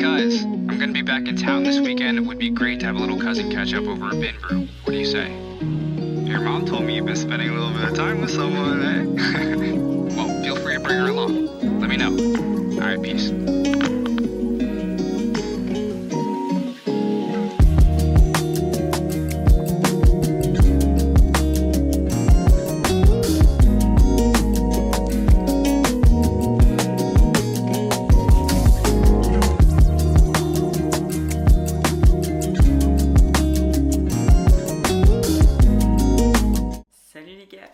guys, I'm gonna be back in town this weekend. It would be great to have a little cousin catch up over a bin brew. What do you say? Your mom told me you've been spending a little bit of time with someone, eh? Well, feel free to bring her along. Let me know. Alright, peace.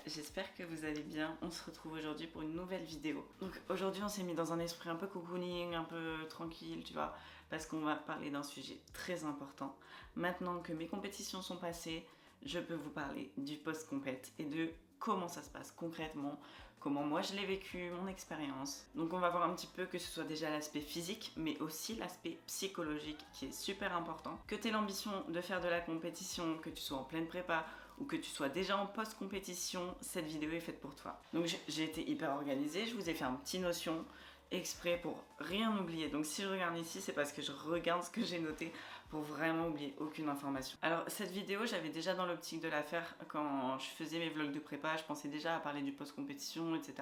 J'espère que vous allez bien. On se retrouve aujourd'hui pour une nouvelle vidéo. Donc aujourd'hui on s'est mis dans un esprit un peu cocooning, un peu tranquille, tu vois, parce qu'on va parler d'un sujet très important. Maintenant que mes compétitions sont passées, je peux vous parler du post-compète et de comment ça se passe concrètement, comment moi je l'ai vécu, mon expérience. Donc on va voir un petit peu que ce soit déjà l'aspect physique, mais aussi l'aspect psychologique qui est super important. Que tu aies l'ambition de faire de la compétition, que tu sois en pleine prépa, ou que tu sois déjà en post-compétition, cette vidéo est faite pour toi. Donc j'ai été hyper organisée, je vous ai fait un petit notion exprès pour rien oublier. Donc si je regarde ici, c'est parce que je regarde ce que j'ai noté pour vraiment oublier aucune information. Alors cette vidéo, j'avais déjà dans l'optique de la faire quand je faisais mes vlogs de prépa, je pensais déjà à parler du post-compétition, etc.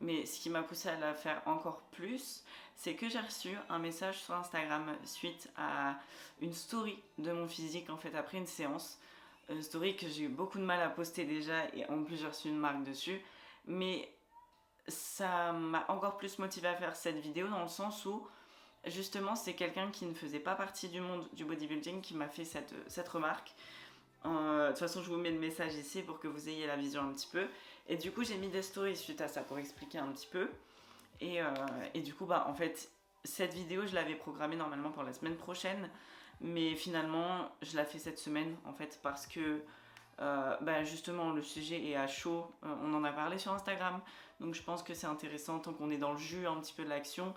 Mais ce qui m'a poussé à la faire encore plus, c'est que j'ai reçu un message sur Instagram suite à une story de mon physique en fait après une séance. Story que j'ai eu beaucoup de mal à poster déjà et en plus j'ai reçu une marque dessus, mais ça m'a encore plus motivé à faire cette vidéo dans le sens où justement c'est quelqu'un qui ne faisait pas partie du monde du bodybuilding qui m'a fait cette remarque. De toute façon je vous mets le message ici pour que vous ayez la vision un petit peu, et du coup j'ai mis des stories suite à ça pour expliquer un petit peu, et du coup en fait cette vidéo je l'avais programmée normalement pour la semaine prochaine, mais finalement je la fais cette semaine en fait parce que justement le sujet est à chaud, on en a parlé sur Instagram, donc je pense que c'est intéressant tant qu'on est dans le jus un petit peu de l'action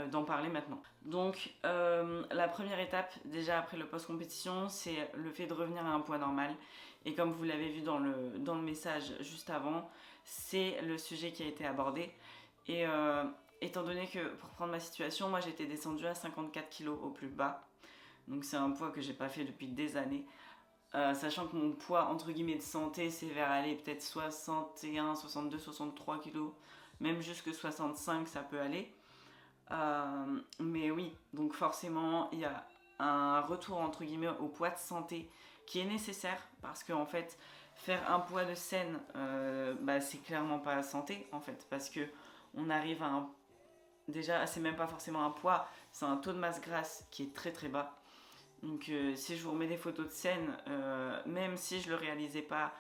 d'en parler maintenant. Donc la première étape déjà après le post-compétition, c'est le fait de revenir à un poids normal, et comme vous l'avez vu dans le message juste avant, c'est le sujet qui a été abordé, et étant donné que pour prendre ma situation, moi j'étais descendue à 54 kg au plus bas. Donc c'est un poids que j'ai pas fait depuis des années, sachant que mon poids entre guillemets de santé c'est vers aller peut-être 61, 62, 63 kg, même jusque 65 ça peut aller, mais oui, donc forcément il y a un retour entre guillemets au poids de santé qui est nécessaire, parce que en fait faire un poids de scène c'est clairement pas la santé en fait, parce que on arrive à un, déjà c'est même pas forcément un poids, c'est un taux de masse grasse qui est très très bas. Donc si je vous remets des photos de scène, même si je le réalisais pas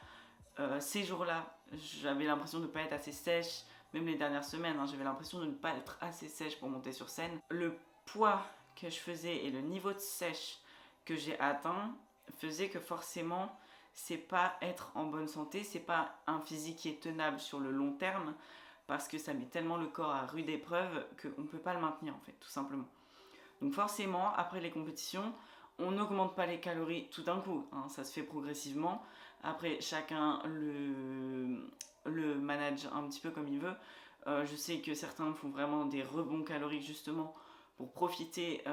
ces jours-là, j'avais l'impression de ne pas être assez sèche, même les dernières semaines, j'avais l'impression de ne pas être assez sèche pour monter sur scène. Le poids que je faisais et le niveau de sèche que j'ai atteint faisait que forcément c'est pas être en bonne santé, c'est pas un physique qui est tenable sur le long terme, parce que ça met tellement le corps à rude épreuve qu'on ne peut pas le maintenir en fait, tout simplement. Donc forcément, après les compétitions, on n'augmente pas les calories tout d'un coup, ça se fait progressivement. Après, chacun le manage un petit peu comme il veut. Je sais que certains font vraiment des rebonds caloriques justement pour profiter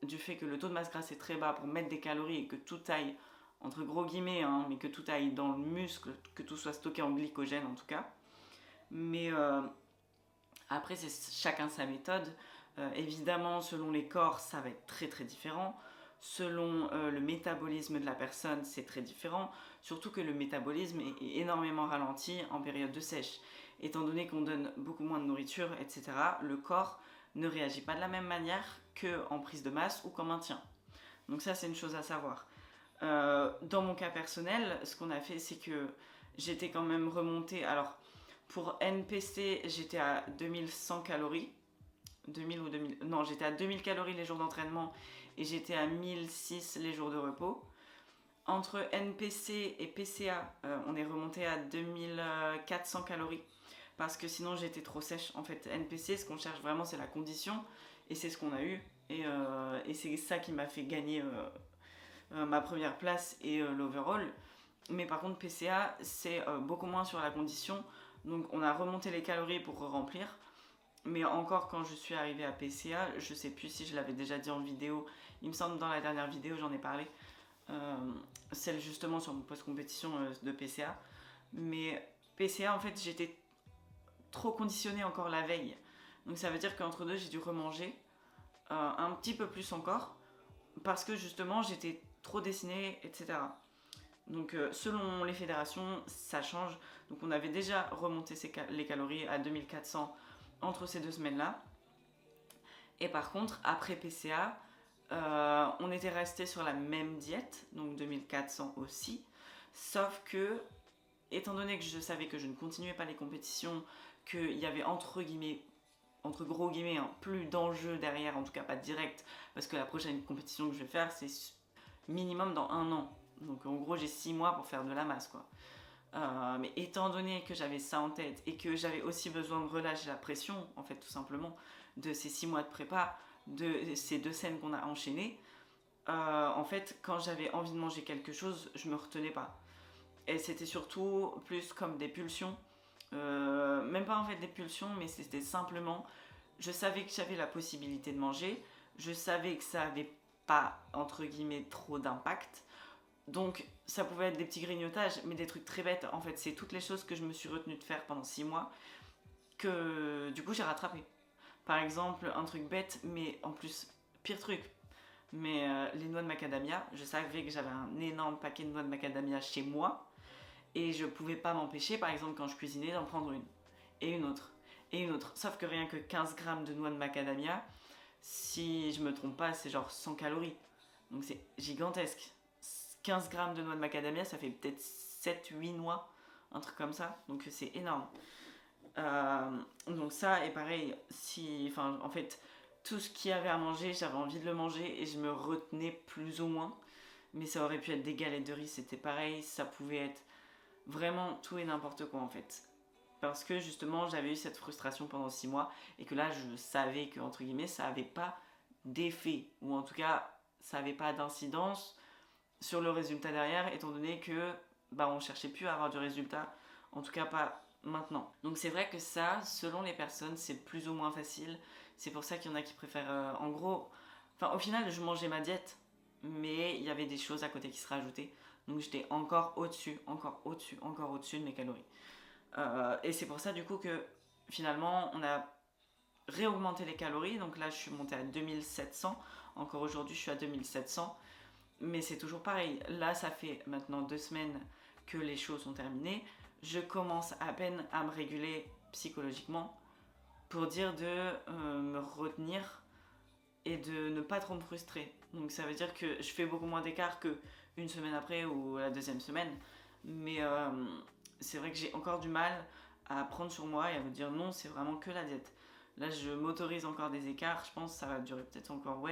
du fait que le taux de masse grasse est très bas, pour mettre des calories et que tout aille, entre gros guillemets, mais que tout aille dans le muscle, que tout soit stocké en glycogène en tout cas. Mais après, c'est chacun sa méthode. Évidemment, selon les corps, ça va être très très différent. Selon le métabolisme de la personne, c'est très différent. Surtout que le métabolisme est énormément ralenti en période de sèche. Étant donné qu'on donne beaucoup moins de nourriture, etc., le corps ne réagit pas de la même manière qu'en prise de masse ou qu'en maintien. Donc ça, c'est une chose à savoir. Dans mon cas personnel, ce qu'on a fait, c'est que j'étais quand même remontée. Alors, pour NPC, j'étais à 2100 calories. 2000 ou 2000, non, j'étais à 2000 calories les jours d'entraînement et j'étais à 1006 les jours de repos. Entre NPC et PCA, on est remonté à 2400 calories, parce que sinon j'étais trop sèche. En fait, NPC, ce qu'on cherche vraiment, c'est la condition, et c'est ce qu'on a eu, et c'est ça qui m'a fait gagner ma première place et l'overall. Mais par contre, PCA, c'est beaucoup moins sur la condition, donc on a remonté les calories pour remplir. Mais encore quand je suis arrivée à PCA, je sais plus si je l'avais déjà dit en vidéo, il me semble dans la dernière vidéo j'en ai parlé, celle justement sur mon post-compétition de PCA. Mais PCA en fait j'étais trop conditionnée encore la veille. Donc ça veut dire qu'entre deux j'ai dû remanger un petit peu plus encore parce que justement j'étais trop dessinée, etc. Donc selon les fédérations ça change. Donc on avait déjà remonté les calories à 2400 entre ces 2 semaines là. Et par contre après PCA on était resté sur la même diète, donc 2400 aussi, sauf que étant donné que je savais que je ne continuais pas les compétitions, qu'il y avait entre gros guillemets, hein, plus d'enjeux derrière, en tout cas pas direct, parce que la prochaine compétition que je vais faire, c'est minimum dans 1 an. Donc en gros, j'ai 6 mois pour faire de la masse, quoi. Mais étant donné que j'avais ça en tête et que j'avais aussi besoin de relâcher la pression, en fait, tout simplement, de ces 6 mois de prépa, de ces 2 scènes qu'on a enchaînées, en fait, quand j'avais envie de manger quelque chose, je me retenais pas. Et c'était surtout plus comme des pulsions. Même pas en fait des pulsions, mais c'était simplement, je savais que j'avais la possibilité de manger, je savais que ça avait pas entre guillemets trop d'impact, donc ça pouvait être des petits grignotages, mais des trucs très bêtes. En fait, c'est toutes les choses que je me suis retenue de faire pendant 6 mois que du coup j'ai rattrapé. Par exemple, un truc bête, mais en plus pire truc, mais les noix de macadamia, je savais que j'avais un énorme paquet de noix de macadamia chez moi. Et je pouvais pas m'empêcher, par exemple quand je cuisinais, d'en prendre une, et une autre, et une autre. Sauf que rien que 15 grammes de noix de macadamia, si je me trompe pas, c'est genre 100 calories. Donc c'est gigantesque. 15 grammes de noix de macadamia, ça fait peut-être 7-8 noix, un truc comme ça. Donc c'est énorme. Donc ça, et pareil, en fait, tout ce qu'il y avait à manger, j'avais envie de le manger et je me retenais plus ou moins. Mais ça aurait pu être des galettes de riz, c'était pareil, ça pouvait être vraiment tout et n'importe quoi en fait. Parce que justement j'avais eu cette frustration pendant 6 mois et que là je savais que entre guillemets ça avait pas d'effet, ou en tout cas ça avait pas d'incidence sur le résultat derrière, étant donné que on cherchait plus à avoir du résultat, en tout cas pas maintenant. Donc c'est vrai que ça, selon les personnes, c'est plus ou moins facile. C'est pour ça qu'il y en a qui préfèrent en gros, au final je mangeais ma diète, mais il y avait des choses à côté qui se rajoutaient. Donc j'étais encore au-dessus de mes calories. Et c'est pour ça du coup que finalement on a réaugmenté les calories. Donc là je suis montée à 2700. Encore aujourd'hui je suis à 2700. Mais c'est toujours pareil. Là ça fait maintenant 2 semaines que les choses sont terminées. Je commence à peine à me réguler psychologiquement pour dire de me retenir et de ne pas trop me frustrer. Donc ça veut dire que je fais beaucoup moins d'écart que une semaine après ou la 2e semaine. Mais c'est vrai que j'ai encore du mal à prendre sur moi et à me dire non, c'est vraiment que la diète. Là, je m'autorise encore des écarts. Je pense que ça va durer peut-être encore,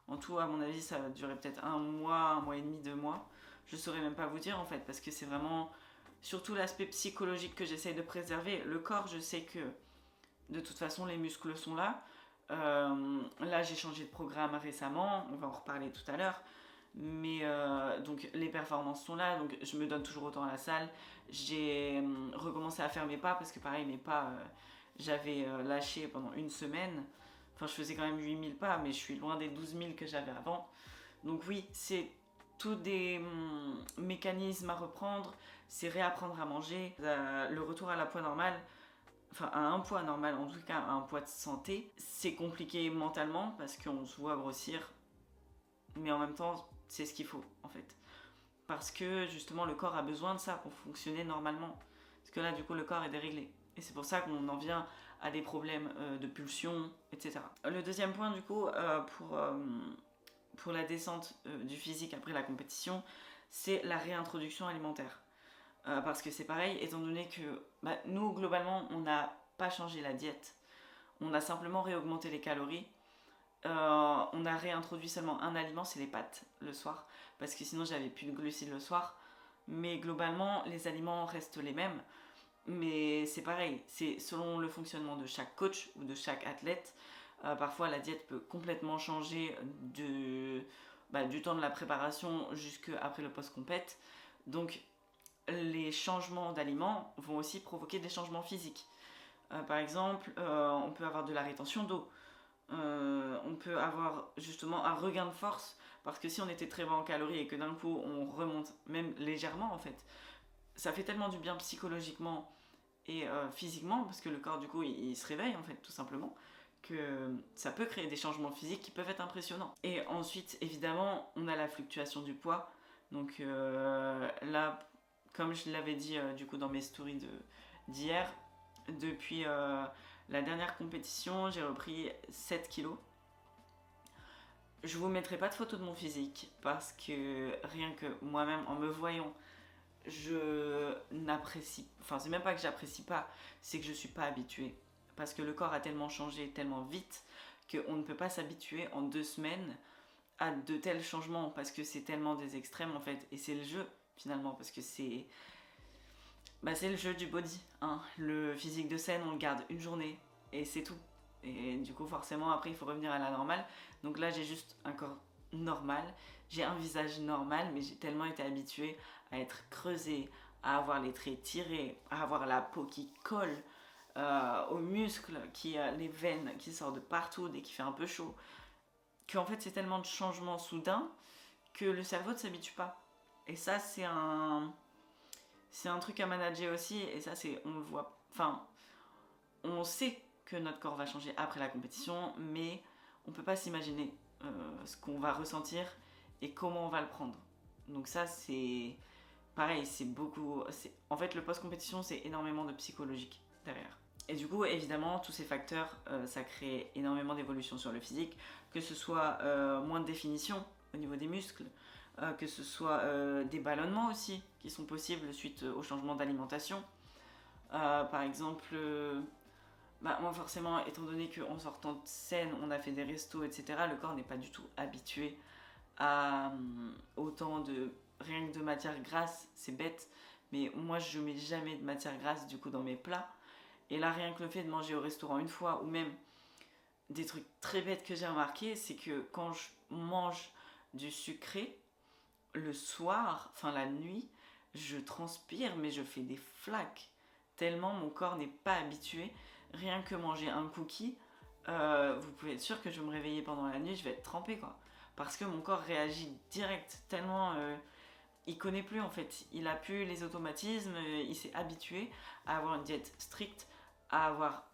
en tout, à mon avis, ça va durer peut-être 1 mois et demi, 2 mois. Je saurais même pas vous dire en fait, parce que c'est vraiment surtout l'aspect psychologique que j'essaye de préserver. Le corps, je sais que de toute façon, les muscles sont là. Là, j'ai changé de programme récemment, on va en reparler tout à l'heure. Mais donc les performances sont là, donc je me donne toujours autant à la salle. J'ai recommencé à faire mes pas parce que pareil, mes pas, j'avais lâché pendant 1 semaine. Enfin, je faisais quand même 8000 pas, mais je suis loin des 12 000 que j'avais avant. Donc oui, c'est tous des mécanismes à reprendre, c'est réapprendre à manger. Le retour à la poids normale, à un poids normal, en tout cas à un poids de santé, c'est compliqué mentalement parce qu'on se voit grossir, mais en même temps c'est ce qu'il faut en fait, parce que justement le corps a besoin de ça pour fonctionner normalement, parce que là du coup le corps est déréglé et c'est pour ça qu'on en vient à des problèmes de pulsion, etc. Le deuxième point du coup pour la descente du physique après la compétition, c'est la réintroduction alimentaire. Parce que c'est pareil, étant donné que nous, globalement, on n'a pas changé la diète. On a simplement réaugmenté les calories. On a réintroduit seulement un aliment, c'est les pâtes, le soir. Parce que sinon, j'avais plus de glucides le soir. Mais globalement, les aliments restent les mêmes. Mais c'est pareil, c'est selon le fonctionnement de chaque coach ou de chaque athlète. Parfois, la diète peut complètement changer du temps de la préparation jusqu'après le post-compète. Donc, les changements d'aliments vont aussi provoquer des changements physiques. Par exemple, on peut avoir de la rétention d'eau. On peut avoir justement un regain de force parce que si on était très bas en calories et que d'un coup on remonte même légèrement en fait, ça fait tellement du bien psychologiquement et physiquement parce que le corps du coup il se réveille en fait tout simplement que ça peut créer des changements physiques qui peuvent être impressionnants. Et ensuite évidemment on a la fluctuation du poids donc là comme je l'avais dit du coup dans mes stories d'hier, depuis la dernière compétition j'ai repris 7 kilos. Je vous mettrai pas de photo de mon physique parce que rien que moi-même en me voyant je n'apprécie, enfin c'est même pas que j'apprécie pas, c'est que je suis pas habituée. Parce que le corps a tellement changé tellement vite qu'on ne peut pas s'habituer en 2 semaines à de tels changements parce que c'est tellement des extrêmes en fait. Et c'est le jeu finalement parce que c'est le jeu du body. Hein. Le physique de scène on le garde une journée et c'est tout. Et du coup forcément après il faut revenir à la normale. Donc là j'ai juste un corps normal, j'ai un visage normal mais j'ai tellement été habituée à être creusée, à avoir les traits tirés, à avoir la peau qui colle aux muscles, les veines qui sortent de partout dès qu'il fait un peu chaud, qu'en fait c'est tellement de changements soudains que le cerveau ne s'habitue pas. Et ça c'est un truc à manager aussi et ça c'est, on le voit, enfin on sait que notre corps va changer après la compétition mais on peut pas s'imaginer ce qu'on va ressentir et comment on va le prendre. Donc ça c'est pareil, c'est beaucoup. En fait, le post-compétition, c'est énormément de psychologique derrière. Et du coup, évidemment, tous ces facteurs, ça crée énormément d'évolution sur le physique, que ce soit moins de définition au niveau des muscles, que ce soit des ballonnements aussi, qui sont possibles suite au changement d'alimentation. Par exemple, moi forcément, étant donné qu'en sortant de scène, on a fait des restos, etc., le corps n'est pas du tout habitué à autant de rien que de matière grasse, c'est bête, mais moi je mets jamais de matière grasse du coup dans mes plats. Et là, rien que le fait de manger au restaurant une fois, ou même des trucs très bêtes que j'ai remarqué, c'est que quand je mange du sucré, le soir, enfin la nuit, je transpire, mais je fais des flaques. Tellement mon corps n'est pas habitué. Rien que manger un cookie, vous pouvez être sûr que je vais me réveiller pendant la nuit, je vais être trempée quoi. Parce que mon corps réagit direct, tellement il connaît plus en fait, il a plus les automatismes, il s'est habitué à avoir une diète stricte, à avoir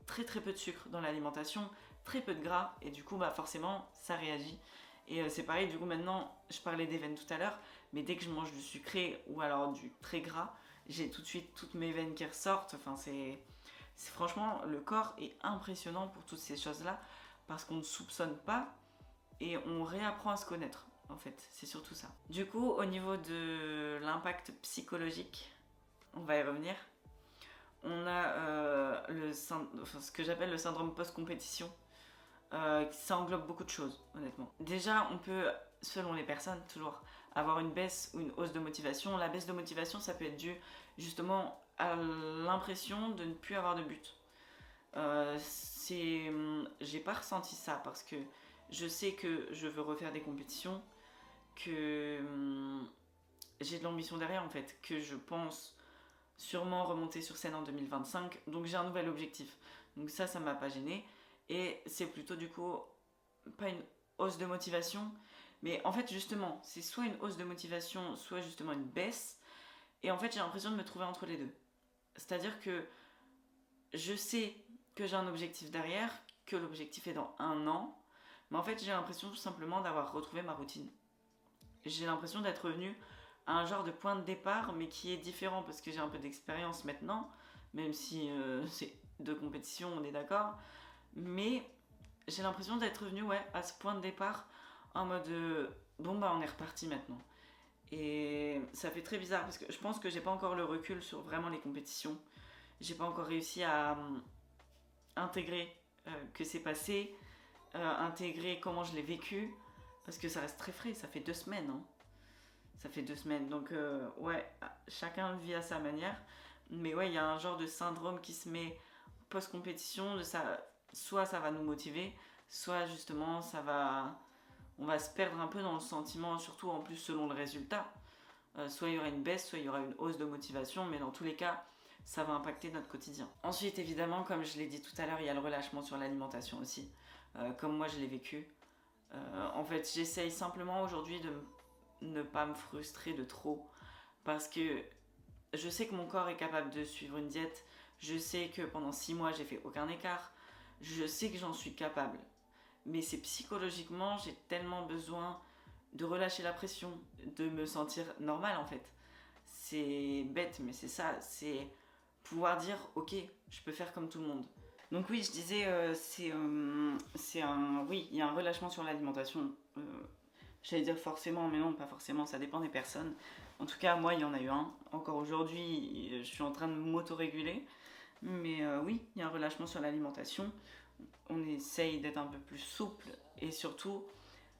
très très peu de sucre dans l'alimentation, très peu de gras et du coup forcément ça réagit. Et c'est pareil, du coup maintenant je parlais des veines tout à l'heure, mais dès que je mange du sucré ou alors du très gras, j'ai tout de suite toutes mes veines qui ressortent. Enfin c'est franchement le corps est impressionnant pour toutes ces choses là parce qu'on ne soupçonne pas et on réapprend à se connaître. En fait, c'est surtout ça. Du coup, au niveau de l'impact psychologique, on va y revenir. On a ce que j'appelle le syndrome post-compétition. Ça englobe beaucoup de choses, honnêtement. Déjà, on peut, selon les personnes, toujours avoir une baisse ou une hausse de motivation. La baisse de motivation, ça peut être dû justement à l'impression de ne plus avoir de but. J'ai pas ressenti ça parce que je sais que je veux refaire des compétitions, que j'ai de l'ambition derrière en fait, que je pense sûrement remonter sur scène en 2025, donc j'ai un nouvel objectif. Donc ça m'a pas gêné et c'est plutôt du coup pas une hausse de motivation, mais en fait justement c'est soit une hausse de motivation, soit justement une baisse et en fait j'ai l'impression de me trouver entre les deux. C'est-à-dire que je sais que j'ai un objectif derrière, que l'objectif est dans 1 an, mais en fait j'ai l'impression tout simplement d'avoir retrouvé ma routine. J'ai l'impression d'être revenue à un genre de point de départ, mais qui est différent parce que j'ai un peu d'expérience maintenant, même si c'est de compétition, on est d'accord. Mais j'ai l'impression d'être revenue à ce point de départ en mode on est reparti maintenant. Et ça fait très bizarre parce que je pense que j'ai pas encore le recul sur vraiment les compétitions. J'ai pas encore réussi à intégrer que c'est passé, intégrer comment je l'ai vécu. Parce que ça reste très frais, ça fait 2 semaines. Hein. Ça fait 2 semaines, donc chacun le vit à sa manière. Mais il y a un genre de syndrome qui se met post-compétition, soit ça va nous motiver, soit justement on va se perdre un peu dans le sentiment, surtout en plus selon le résultat. Soit il y aura une baisse, soit il y aura une hausse de motivation, mais dans tous les cas, ça va impacter notre quotidien. Ensuite, évidemment, comme je l'ai dit tout à l'heure, il y a le relâchement sur l'alimentation aussi, comme moi je l'ai vécu. En fait, j'essaye simplement aujourd'hui de ne pas me frustrer de trop, parce que je sais que mon corps est capable de suivre une diète, je sais que pendant 6 mois j'ai fait aucun écart, je sais que j'en suis capable. Mais c'est psychologiquement, j'ai tellement besoin de relâcher la pression, de me sentir normale en fait. C'est bête, mais c'est ça, c'est pouvoir dire ok, je peux faire comme tout le monde. Donc oui, je disais, oui, il y a un relâchement sur l'alimentation. J'allais dire forcément, mais non, pas forcément, ça dépend des personnes. En tout cas, moi, il y en a eu un. Encore aujourd'hui, je suis en train de m'autoréguler. Mais oui, il y a un relâchement sur l'alimentation. On essaye d'être un peu plus souple et surtout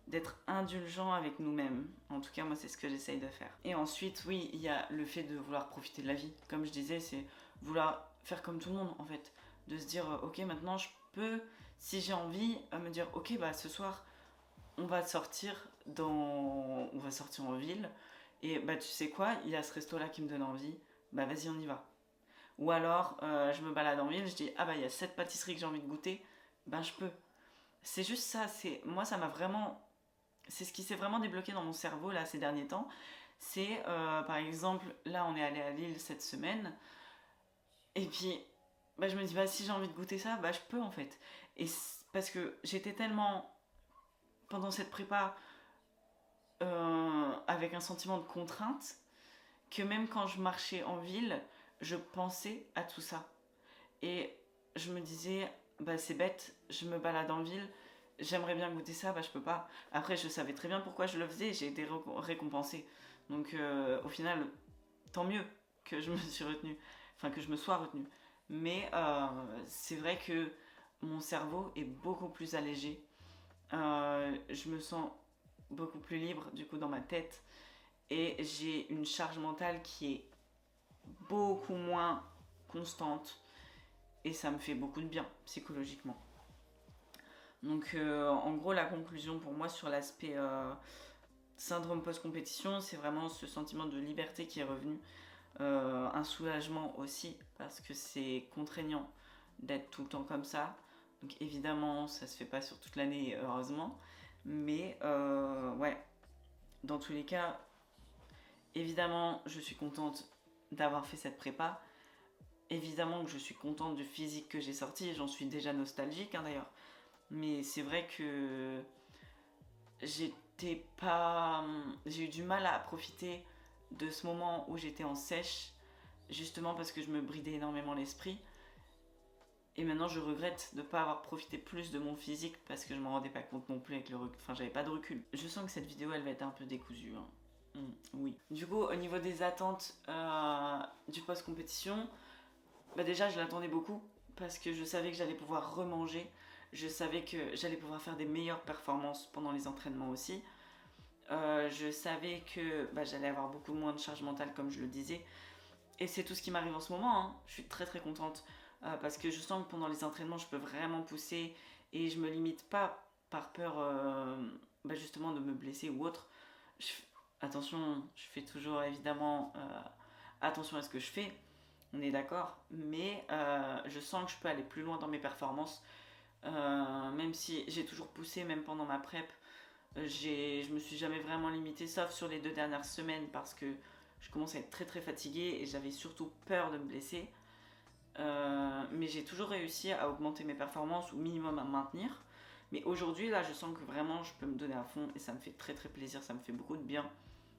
d'être indulgent avec nous-mêmes. En tout cas, moi, c'est ce que j'essaye de faire. Et ensuite, oui, il y a le fait de vouloir profiter de la vie. Comme je disais, c'est vouloir faire comme tout le monde, en fait. De se dire, ok, maintenant, je peux, si j'ai envie, me dire, ok, bah, ce soir, on va sortir en ville. Et bah, tu sais quoi, il y a ce resto-là qui me donne envie. Bah, vas-y, on y va. Ou alors, je me balade en ville, je dis, ah bah, il y a cette pâtisserie que j'ai envie de goûter. Ben, je peux. C'est juste ça. Moi, ça m'a vraiment... C'est ce qui s'est vraiment débloqué dans mon cerveau là ces derniers temps. C'est par exemple, là on est allé à Lille cette semaine. Et puis bah, je me dis, bah, si j'ai envie de goûter ça, bah, je peux en fait. Parce que j'étais tellement, pendant cette prépa, avec un sentiment de contrainte, que même quand je marchais en ville, je pensais à tout ça. Et je me disais, bah, c'est bête, je me balade en ville, j'aimerais bien goûter ça, bah je peux pas. Après, je savais très bien pourquoi je le faisais, j'ai été récompensée. Donc au final, tant mieux que je me suis retenue, enfin que je me sois retenue. Mais c'est vrai que mon cerveau est beaucoup plus allégé. Je me sens beaucoup plus libre du coup dans ma tête. Et j'ai une charge mentale qui est beaucoup moins constante. Et ça me fait beaucoup de bien psychologiquement. Donc en gros la conclusion pour moi sur l'aspect syndrome post-compétition, c'est vraiment ce sentiment de liberté qui est revenu. Un soulagement aussi parce que c'est contraignant d'être tout le temps comme ça. Donc évidemment ça se fait pas sur toute l'année heureusement. Mais ouais, dans tous les cas, évidemment je suis contente d'avoir fait cette prépa. Évidemment que je suis contente du physique que j'ai sorti, j'en suis déjà nostalgique hein, d'ailleurs. Mais c'est vrai que j'ai eu du mal à profiter de ce moment où j'étais en sèche, justement parce que je me bridais énormément l'esprit. Et maintenant je regrette de ne pas avoir profité plus de mon physique parce que je m'en rendais pas compte non plus avec le recul. Enfin, j'avais pas de recul. Je sens que cette vidéo elle va être un peu décousue. Hein. Oui. Du coup, au niveau des attentes du post-compétition, bah déjà je l'attendais beaucoup parce que je savais que j'allais pouvoir remanger. Je savais que j'allais pouvoir faire des meilleures performances pendant les entraînements aussi. Je savais que bah, j'allais avoir beaucoup moins de charge mentale comme je le disais. Et c'est tout ce qui m'arrive en ce moment. Hein. Je suis très très contente parce que je sens que pendant les entraînements je peux vraiment pousser et je me limite pas par peur bah, justement de me blesser ou autre. Attention, je fais toujours évidemment attention à ce que je fais. On est d'accord. Mais je sens que je peux aller plus loin dans mes performances. Même si j'ai toujours poussé, même pendant ma prep, je me suis jamais vraiment limitée, sauf sur les 2 dernières semaines parce que je commence à être très très fatiguée et j'avais surtout peur de me blesser. Mais j'ai toujours réussi à augmenter mes performances ou minimum à maintenir. Mais aujourd'hui, là, je sens que vraiment je peux me donner à fond et ça me fait très très plaisir, ça me fait beaucoup de bien,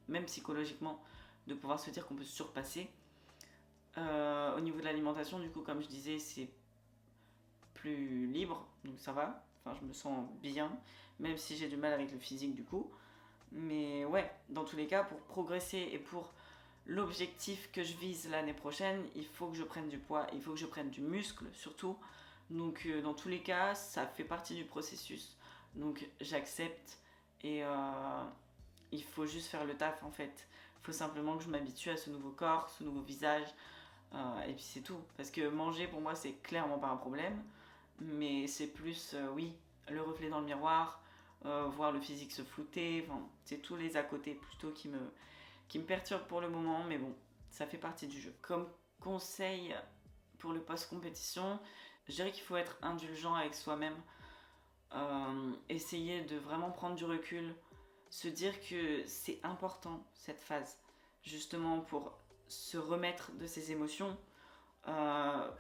même psychologiquement, de pouvoir se dire qu'on peut se surpasser. Au niveau de l'alimentation, du coup, comme je disais, c'est plus libre, donc ça va. Enfin, je me sens bien, même si j'ai du mal avec le physique du coup. Mais ouais, dans tous les cas, pour progresser et pour l'objectif que je vise l'année prochaine, il faut que je prenne du poids, il faut que je prenne du muscle surtout. Donc dans tous les cas, ça fait partie du processus. Donc j'accepte et il faut juste faire le taf en fait. Il faut simplement que je m'habitue à ce nouveau corps, ce nouveau visage. Et puis c'est tout. Parce que manger pour moi c'est clairement pas un problème. Mais c'est plus, oui, le reflet dans le miroir, voir le physique se flouter. Enfin, c'est tous les à côté plutôt qui me perturbent pour le moment. Mais bon, ça fait partie du jeu. Comme conseil pour le post-compétition, je dirais qu'il faut être indulgent avec soi-même, essayer de vraiment prendre du recul, se dire que c'est important cette phase, justement pour se remettre de ses émotions,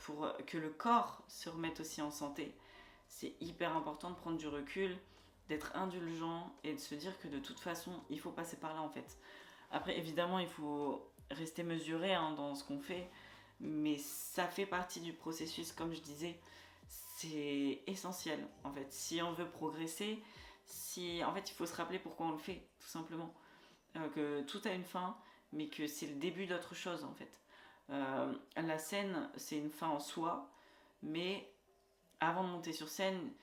pour que le corps se remette aussi en santé. C'est hyper important de prendre du recul, d'être indulgent et de se dire que de toute façon, il faut passer par là en fait. Après, évidemment, il faut rester mesuré dans ce qu'on fait, mais ça fait partie du processus, comme je disais, c'est essentiel en fait. Si on veut progresser, en fait, il faut se rappeler pourquoi on le fait, tout simplement. Que tout a une fin, mais que c'est le début d'autre chose en fait. La scène, c'est une fin en soi, mais avant de monter sur scène,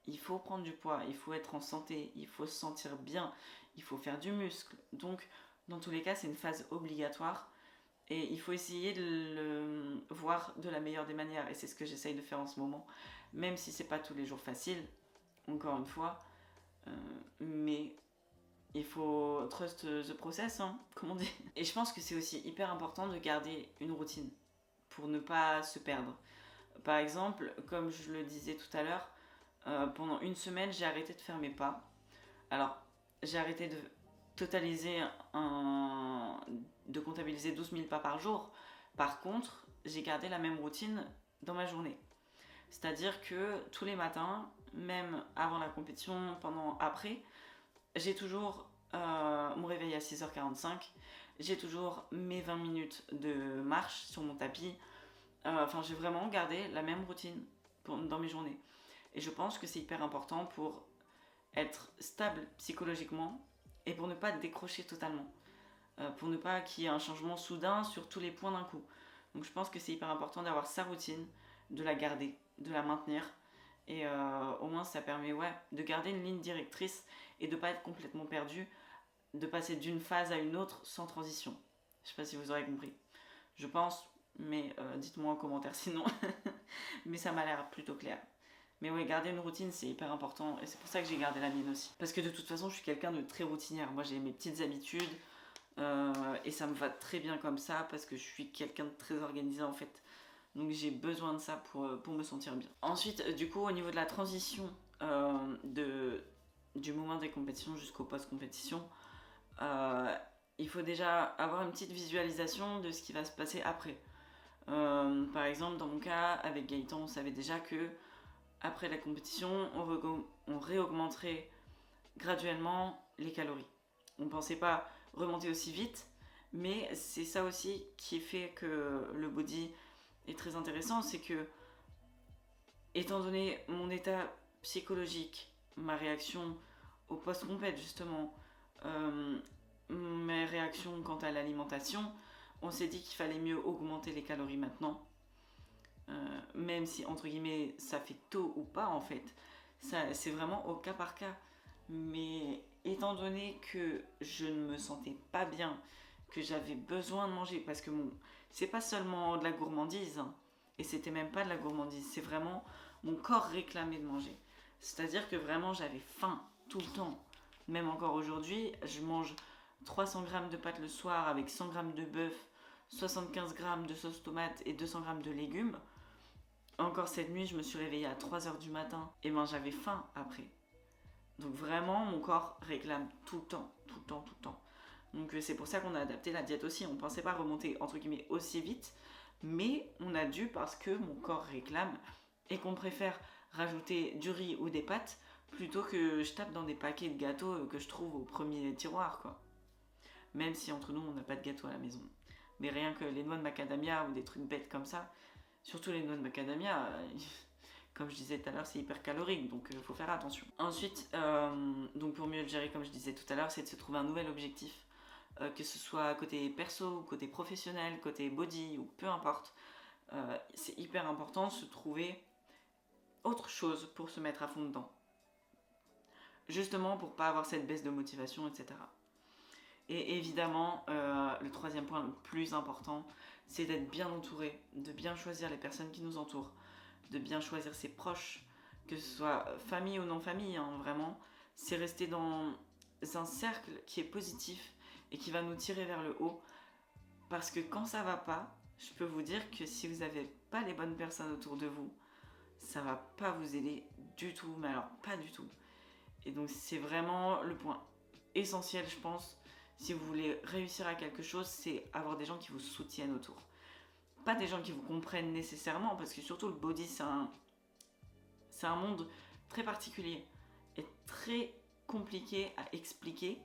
il faut prendre du poids, il faut être en santé, il faut se sentir bien, il faut faire du muscle. Donc, dans tous les cas, c'est une phase obligatoire et il faut essayer de le voir de la meilleure des manières. Et c'est ce que j'essaye de faire en ce moment, même si c'est pas tous les jours facile, encore une fois. Mais il faut trust the process, comme on dit. Et je pense que c'est aussi hyper important de garder une routine pour ne pas se perdre. Par exemple, comme je le disais tout à l'heure, pendant une semaine, j'ai arrêté de faire mes pas. Alors, j'ai arrêté de de comptabiliser 12 000 pas par jour. Par contre, j'ai gardé la même routine dans ma journée. C'est-à-dire que tous les matins, même avant la compétition, après, j'ai toujours mon réveil à 6h45. J'ai toujours mes 20 minutes de marche sur mon tapis. J'ai vraiment gardé la même routine dans mes journées. Et je pense que c'est hyper important pour être stable psychologiquement et pour ne pas décrocher totalement. Pour ne pas qu'il y ait un changement soudain sur tous les points d'un coup. Donc je pense que c'est hyper important d'avoir sa routine, de la garder, de la maintenir. Et au moins ça permet de garder une ligne directrice et de ne pas être complètement perdu, de passer d'une phase à une autre sans transition. Je sais pas si vous aurez compris. Je pense, mais dites-moi en commentaire sinon. Mais ça m'a l'air plutôt clair. Mais oui, garder une routine, c'est hyper important. Et c'est pour ça que j'ai gardé la mienne aussi. Parce que de toute façon, je suis quelqu'un de très routinière. Moi, j'ai mes petites habitudes. Et ça me va très bien comme ça. Parce que je suis quelqu'un de très organisé, en fait. Donc, j'ai besoin de ça pour me sentir bien. Ensuite, du coup, au niveau de la transition du moment des compétitions jusqu'au post-compétition, il faut déjà avoir une petite visualisation de ce qui va se passer après. Par exemple, dans mon cas, avec Gaëtan, on savait déjà que après la compétition, on réaugmenterait graduellement les calories. On ne pensait pas remonter aussi vite, mais c'est ça aussi qui fait que le body est très intéressant, c'est que, étant donné mon état psychologique, ma réaction au post-compète justement, mes réactions quant à l'alimentation, on s'est dit qu'il fallait mieux augmenter les calories maintenant. Même si entre guillemets ça fait tôt ou pas en fait, c'est vraiment au cas par cas. Mais étant donné que je ne me sentais pas bien, que j'avais besoin de manger, parce que c'est pas seulement de la gourmandise, et c'était même pas de la gourmandise, c'est vraiment mon corps réclamait de manger. C'est-à-dire que vraiment j'avais faim tout le temps. Même encore aujourd'hui, je mange 300 grammes de pâtes le soir avec 100 grammes de bœuf, 75 grammes de sauce tomate et 200 grammes de légumes. Encore cette nuit, je me suis réveillée à 3h du matin et j'avais faim après. Donc vraiment, mon corps réclame tout le temps, tout le temps, tout le temps. Donc c'est pour ça qu'on a adapté la diète aussi. On ne pensait pas remonter entre guillemets aussi vite, mais on a dû parce que mon corps réclame et qu'on préfère rajouter du riz ou des pâtes plutôt que je tape dans des paquets de gâteaux que je trouve au premier tiroir, quoi. Même si entre nous, on n'a pas de gâteau à la maison. Mais rien que les noix de macadamia ou des trucs bêtes comme ça, surtout les noix de macadamia, comme je disais tout à l'heure, c'est hyper calorique, donc il faut faire attention. Ensuite, donc pour mieux le gérer, comme je disais tout à l'heure, c'est de se trouver un nouvel objectif, que ce soit côté perso, côté professionnel, côté body, ou peu importe. C'est hyper important de se trouver autre chose pour se mettre à fond dedans. Justement pour pas avoir cette baisse de motivation, etc. Et évidemment, le troisième point le plus important, c'est d'être bien entouré, de bien choisir les personnes qui nous entourent, de bien choisir ses proches, que ce soit famille ou non famille, vraiment. C'est rester dans un cercle qui est positif et qui va nous tirer vers le haut. Parce que quand ça va pas, je peux vous dire que si vous n'avez pas les bonnes personnes autour de vous, ça va pas vous aider du tout, mais alors pas du tout. Et donc c'est vraiment le point essentiel, je pense, si vous voulez réussir à quelque chose, c'est avoir des gens qui vous soutiennent autour. Pas des gens qui vous comprennent nécessairement, parce que surtout le body, c'est un monde très particulier et très compliqué à expliquer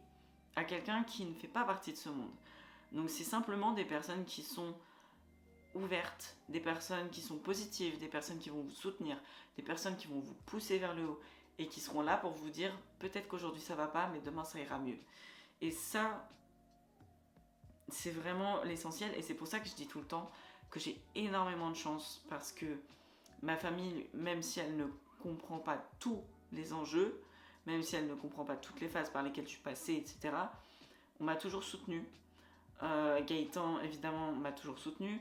à quelqu'un qui ne fait pas partie de ce monde. Donc c'est simplement des personnes qui sont ouvertes, des personnes qui sont positives, des personnes qui vont vous soutenir, des personnes qui vont vous pousser vers le haut et qui seront là pour vous dire peut-être qu'aujourd'hui ça va pas, mais demain ça ira mieux. Et ça, c'est vraiment l'essentiel, et c'est pour ça que je dis tout le temps que j'ai énormément de chance, parce que ma famille, même si elle ne comprend pas tous les enjeux, même si elle ne comprend pas toutes les phases par lesquelles je suis passée, etc., on m'a toujours soutenue. Gaëtan, évidemment, m'a toujours soutenue.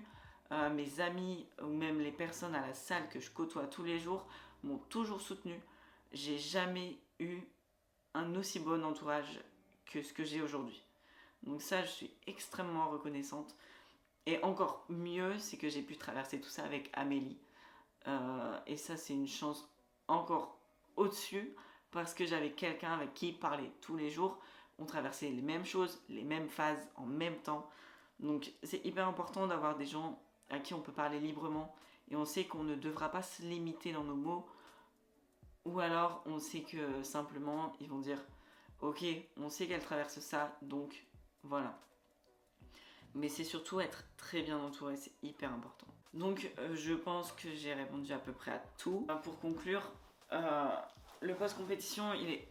Mes amis ou même les personnes à la salle que je côtoie tous les jours m'ont toujours soutenue. J'ai jamais eu un aussi bon entourage que ce que j'ai aujourd'hui. Donc ça, je suis extrêmement reconnaissante. Et encore mieux, c'est que j'ai pu traverser tout ça avec Amélie. Et ça, c'est une chance encore au-dessus, parce que j'avais quelqu'un avec qui parler tous les jours. On traversait les mêmes choses, les mêmes phases en même temps. Donc c'est hyper important d'avoir des gens à qui on peut parler librement. Et on sait qu'on ne devra pas se limiter dans nos mots. Ou alors on sait que simplement ils vont dire ok, on sait qu'elle traverse ça, donc voilà. Mais c'est surtout être très bien entouré, c'est hyper important. Donc je pense que j'ai répondu à peu près à tout. Pour conclure, le post-compétition, il est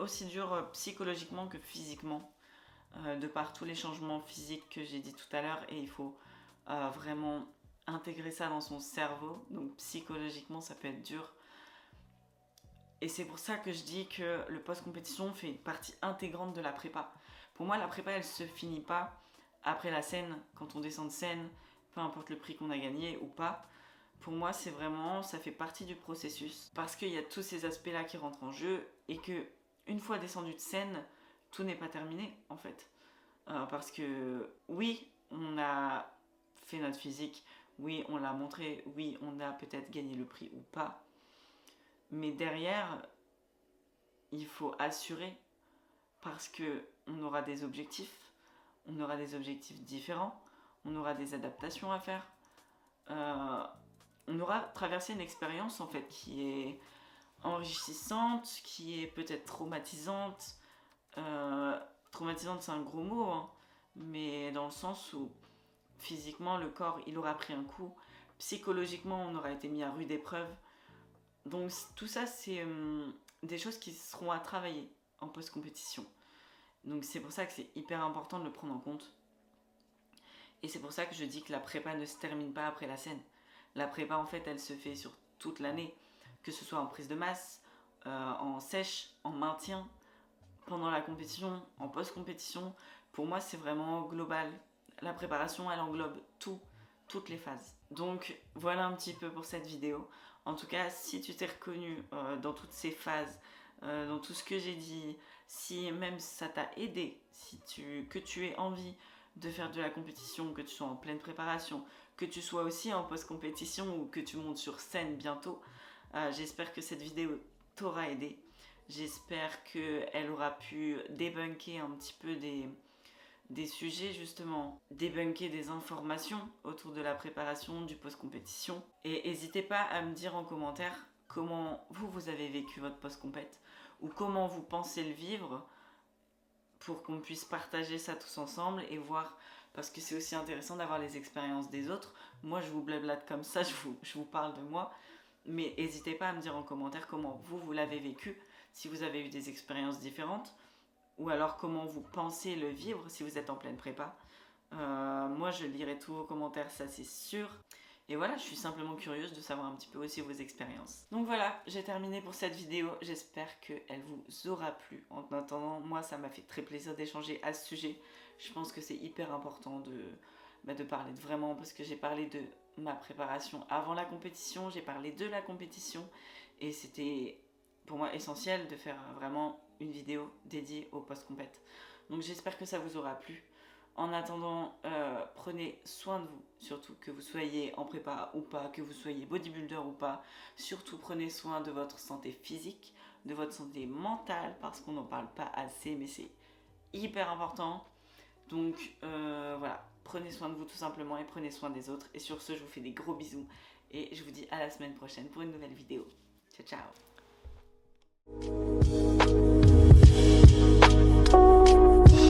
aussi dur psychologiquement que physiquement, de par tous les changements physiques que j'ai dit tout à l'heure, et il faut vraiment intégrer ça dans son cerveau. Donc psychologiquement, ça peut être dur. Et c'est pour ça que je dis que le post-compétition fait une partie intégrante de la prépa. Pour moi, la prépa, elle se finit pas après la scène, quand on descend de scène, peu importe le prix qu'on a gagné ou pas. Pour moi, c'est vraiment, ça fait partie du processus, parce qu'il y a tous ces aspects-là qui rentrent en jeu, et que une fois descendu de scène, tout n'est pas terminé, en fait. Parce que oui, on a fait notre physique, oui, on l'a montré, oui, on a peut-être gagné le prix ou pas. Mais derrière, il faut assurer, parce que on aura des objectifs différents, on aura des adaptations à faire. On aura traversé une expérience en fait qui est enrichissante, qui est peut-être traumatisante. Traumatisante, c'est un gros mot, hein, mais dans le sens où physiquement le corps il aura pris un coup, psychologiquement on aura été mis à rude épreuve. Donc tout ça, c'est des choses qui seront à travailler en post-compétition. Donc c'est pour ça que c'est hyper important de le prendre en compte. Et c'est pour ça que je dis que la prépa ne se termine pas après la scène. La prépa, en fait, elle se fait sur toute l'année. Que ce soit en prise de masse, en sèche, en maintien, pendant la compétition, en post-compétition. Pour moi, c'est vraiment global. La préparation, elle englobe toutes les phases. Donc voilà un petit peu pour cette vidéo. En tout cas, si tu t'es reconnu dans toutes ces phases, dans tout ce que j'ai dit, si même ça t'a aidé, que tu aies envie de faire de la compétition, que tu sois en pleine préparation, que tu sois aussi en post-compétition ou que tu montes sur scène bientôt, j'espère que cette vidéo t'aura aidé. J'espère qu'elle aura pu débunker un petit peu des sujets, justement, débunker des informations autour de la préparation du post-compétition. Et n'hésitez pas à me dire en commentaire comment vous avez vécu votre post-compét, ou comment vous pensez le vivre, pour qu'on puisse partager ça tous ensemble et voir, parce que c'est aussi intéressant d'avoir les expériences des autres. Moi je vous blablate comme ça, je vous parle de moi, mais n'hésitez pas à me dire en commentaire comment vous l'avez vécu, si vous avez eu des expériences différentes, ou alors comment vous pensez le vivre si vous êtes en pleine prépa. Moi je lirai tous vos commentaires, ça c'est sûr. Et voilà, je suis simplement curieuse de savoir un petit peu aussi vos expériences. Donc voilà, j'ai terminé pour cette vidéo. J'espère qu'elle vous aura plu. En attendant, moi ça m'a fait très plaisir d'échanger à ce sujet. Je pense que c'est hyper important de parler vraiment, parce que j'ai parlé de ma préparation avant la compétition, j'ai parlé de la compétition, et c'était pour moi essentiel de faire vraiment une vidéo dédiée au post-compét. Donc j'espère que ça vous aura plu. En attendant, prenez soin de vous, surtout que vous soyez en prépa ou pas, que vous soyez bodybuilder ou pas. Surtout prenez soin de votre santé physique, de votre santé mentale, parce qu'on n'en parle pas assez, mais c'est hyper important. Donc voilà, prenez soin de vous tout simplement et prenez soin des autres. Et sur ce, je vous fais des gros bisous et je vous dis à la semaine prochaine pour une nouvelle vidéo. Ciao ciao.